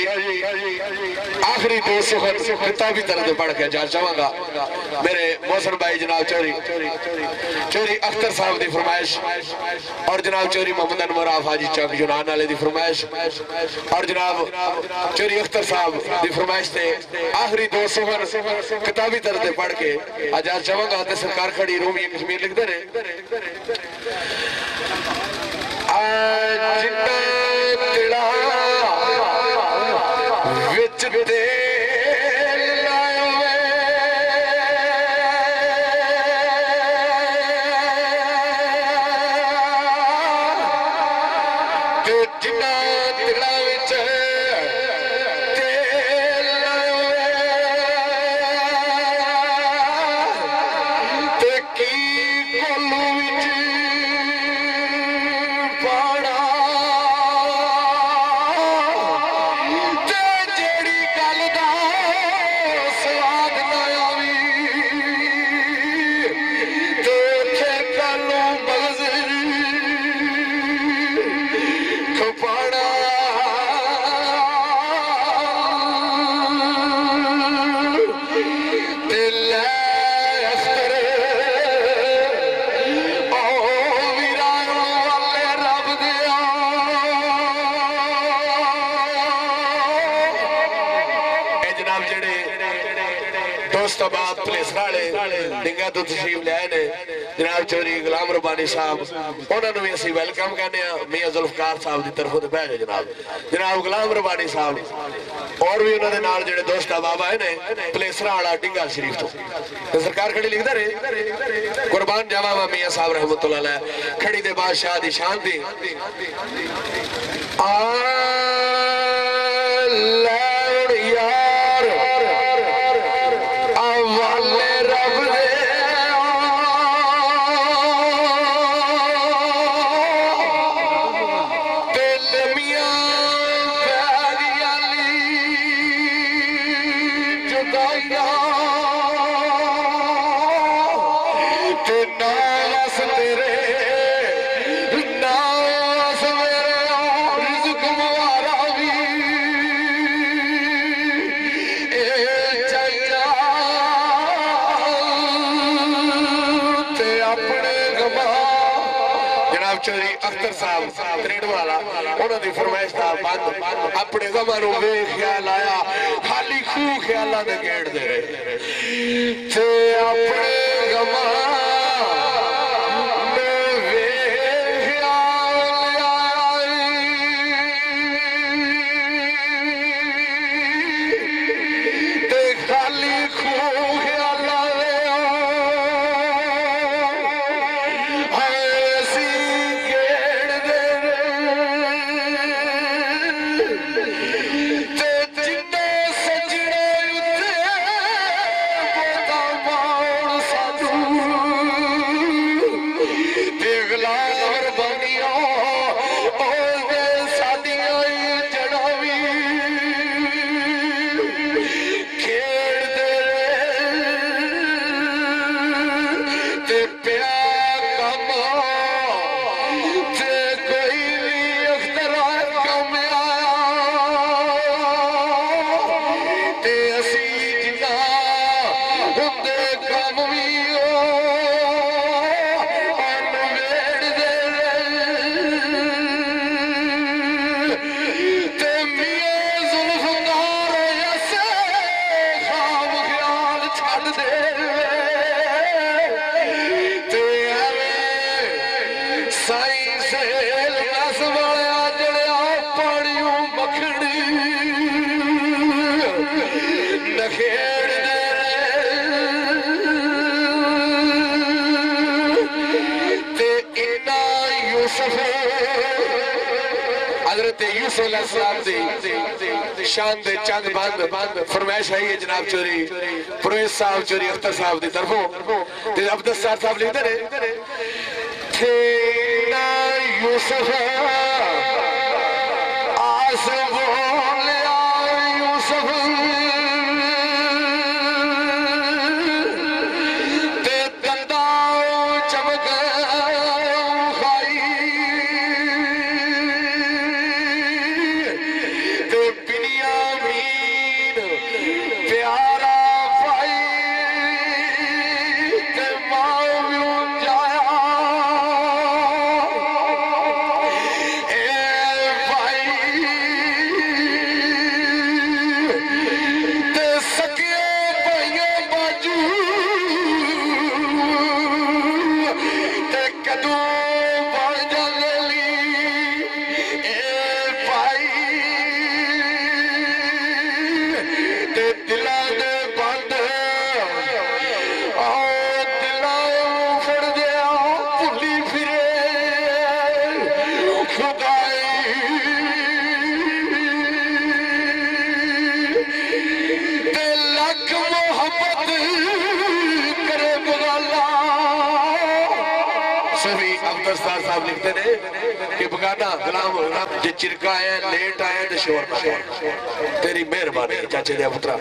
आखिरी दो सुखन किताबी तरह से पढ़ के जा चाहूंगा मेरे मोहसन भाई जनाब चोरी अख्तर साहब की फरमाइश और जनाब चोरी मोहम्मद अनवर हाजी चक यूनान वाले की फरमाइश और जनाब चोरी अख्तर साहब की फरमाइश से आखिरी दो सुखन किताबी तरह से पढ़ के आज चाहूंगा तो सरकार खड़ी रूमी कश्मीर लिखते रहे जनाब चौधरी गुलाम रब्बानी साहब उन्होंने भी असं वेलकम कहने मियां जुल्फकार साहब की तरफों से बह गए जनाब गुलाम रब्बानी साहब और भी उन्होंने नाल जेडे दोस्त अहबाब आए ने पलेसरा वाला डिंगा शरीफ तो सरकार खड़ी लिखता रहे कुर्बान जावा मियां साहब रहमतुल्लाह अलैह खड़ी दे बादशाह दी शान दी अपने गमा ख्याल आया खाली खूह ख्याल गेड़ दे रहे अपने गमा शान दे चंद बंद फरमाइश है जनाब चोरी परवेज साहब चोरी अख्तर साहब की तरफों ते अब्दुल सत्तार साहब लिखते रहे थे ना यूसुफ आस बोलिया यूसुफ ते दंदा चमक खाई ते पिनिया साहब लिखते ने कि बगाना गुलाम जे चिरका आया लेट आया तो शोर ना तेरी मेहरबानी चाचे दे पुत्रा